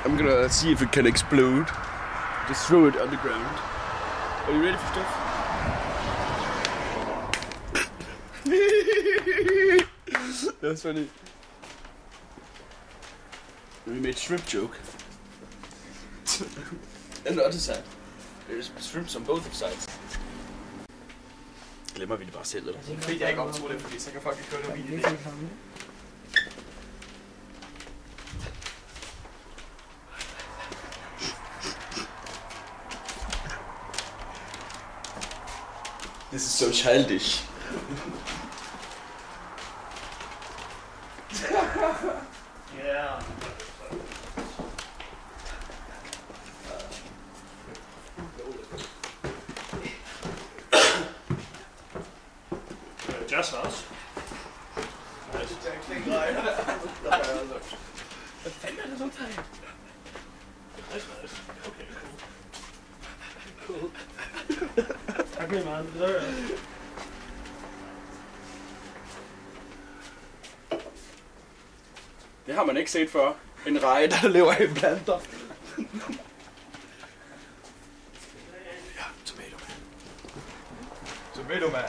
I'm gonna see if it can explode. Just throw it on the ground. Are you ready for stuff? That's funny. We made shrimp joke. And the other side. There's shrimps on both sides. Glemmer vi det bare selv, eller? Fordi jeg ikke optog det, fordi så kan folk ikke køre det video. This is so childish. Yeah. Just us. Hvad fanden er det sådan tegn? Okay, cool. Tak lige meget. Det er Det har man ikke set før. En reje, der lever i planter. Ja, tomato man. Tomato man.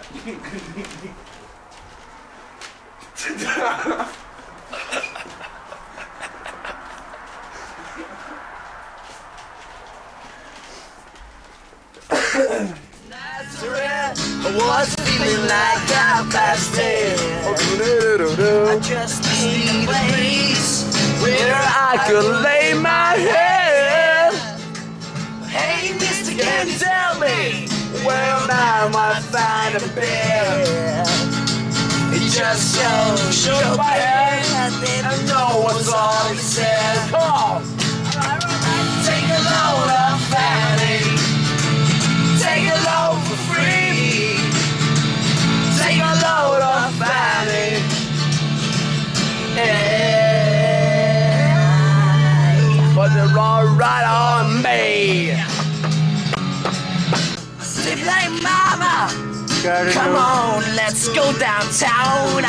I was feeling like I fasted. I just need a place where I could lay my head. Hey, mister, can you tell me where I might find a bed? It just shook my head and then I know what's all he said. Come on, take a load of Fanny. Take a load for free. Take a load of Fanny. Hey, but they're all right on me. Sleep like mama. Come on, let's go downtown.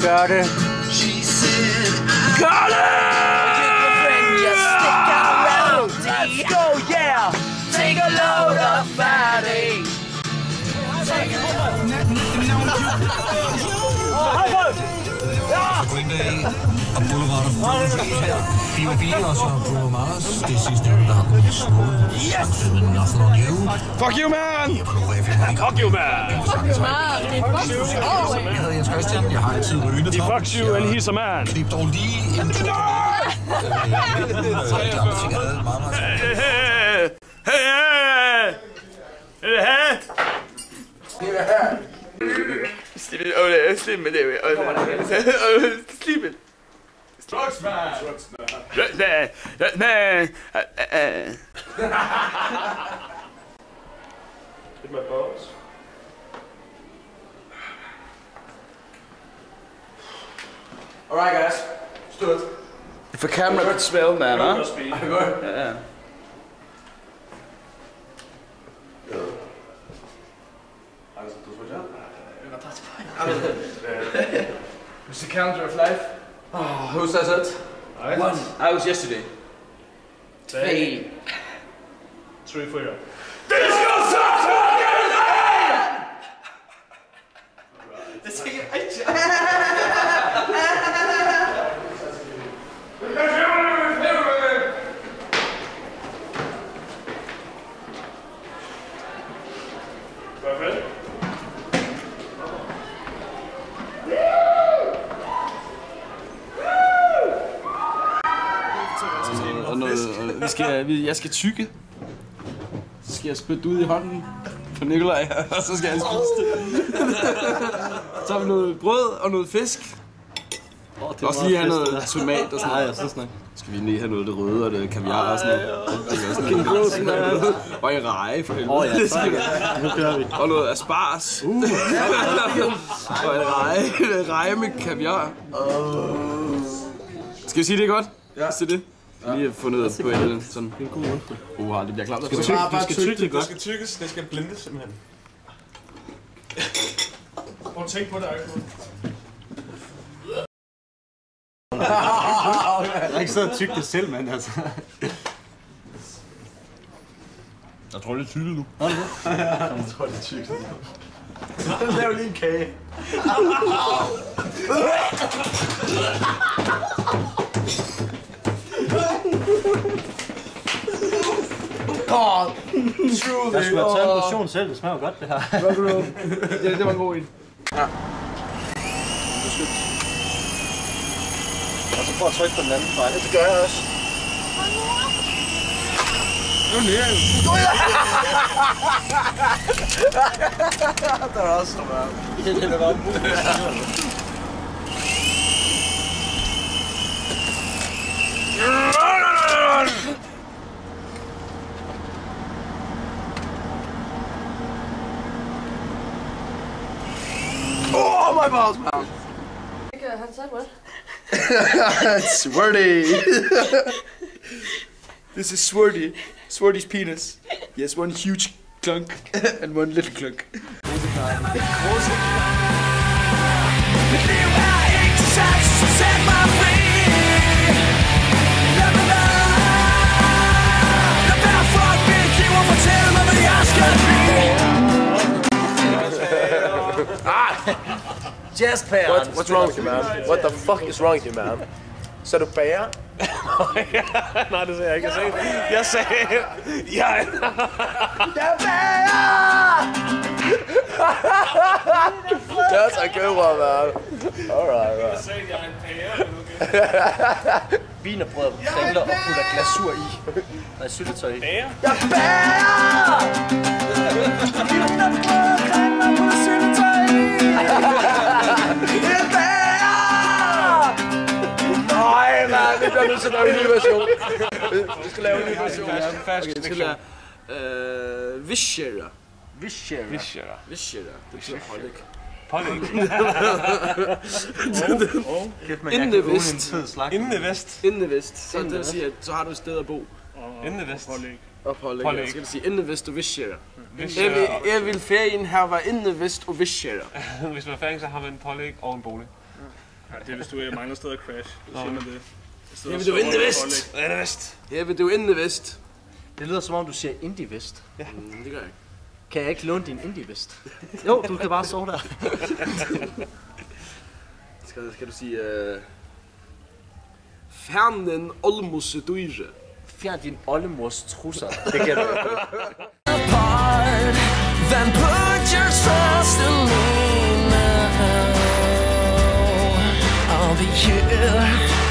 Got it. She said, got it. Just stick around. Let's go, yeah. Take a load of Fanny. Green Day og Boulevard of her. B.O.B. og så Bruno Mars. Det sidste, der har kunnet slået. Yes! Nothing on you. Fuck you, man! Fuck you, man! Jeg hedder Jens Christian. Jeg har altid rygende He fucks you and he's a man. Klip dog lige en tur. Slip med det. Slip it. Drugs man! Hit my balls. Alright, guys. Stood. If a camera could smell, man, huh? Good. Yeah. It's the calendar of life. Oh, who says it? One. I was yesterday. 3. 3, 4. Jeg skal tykke. Så skal jeg spytte ud i hånden på Nikolaj, og så skal jeg spise det. Så har vi noget brød og noget fisk. Også lige have noget tomat og sådan noget. Så skal vi lige have noget af det røde og det kaviar og sådan noget. Og en reje for helvede. Og noget asparges. Og en reje med kaviar. Skal vi sige det godt? Ja. Det er det. Lige fundet på et sådan. Det er en god rundfuld. Det bliver klart. Du skal tykke det godt. Det skal tykkes, det skal blindes simpelthen. Prøv at tænke på det, Ejko. har ikke siddet og tygget det selv, mand, altså. Jeg tror, det er tydeligt nu. Nå, det er det. Jeg tror, det er tykt. Lav lige en kage. Jeg skulle have taget en portion selv, det smager godt det her. Det var en god en. Ja. Og så prøv at trykke på den anden vej. Det gør jeg også. Nu er det. Der er også noget varmt. Det er bare Oh, my balls, man. Swirty. This is Swirty. Swirty's penis. Yes, one huge clunk and one little clunk. Just pay. What's wrong with you, man? What the fuck is wrong with you, man? Så er du bager? Nej, det sagde jeg ikke. Jeg sagde... Jeg bager! That's a good one, man. Alright. Jeg sagde, jeg er en bager. wienerbrød, kringler og putter glasur i. Nej, syltetøj i. Jeg bager! Wienerbrød, kringler og putter syltetøj i. Jeg bager! Nej, man, vi bliver nødt til at lave en ny version. Vi skal lave en ny version. Okay, det skal være Vishera. Vishera. Vishera. Det betyder pålæg. Pålæg. Inden det vest. Inden det vest. Inden det vest. Så det vil sige, at så har du et sted at bo. Inden det vest. Og pålæg. Så skal det sige inden det vest og Vishera. Vishera. Jeg vil ferien her var inden det vest og Vishera. Hvis man er færdig, så har man en pålæg og en bolig. Ja, det er hvis du mangler sted at crash. Så siger man det. Jeg vil du inden det vest. Inden det vest. Jeg vil du inden det vest. Det lyder som om du siger indie-vest. Ja, det gør jeg ikke. Kan jeg ikke låne din indie-vest? Jo, du kan bare sove der. Skal du sige... Fjern den olmose dyre. Fjern din oldemors trusser. Det kan du ikke. Then put your trust in me now. I'll be here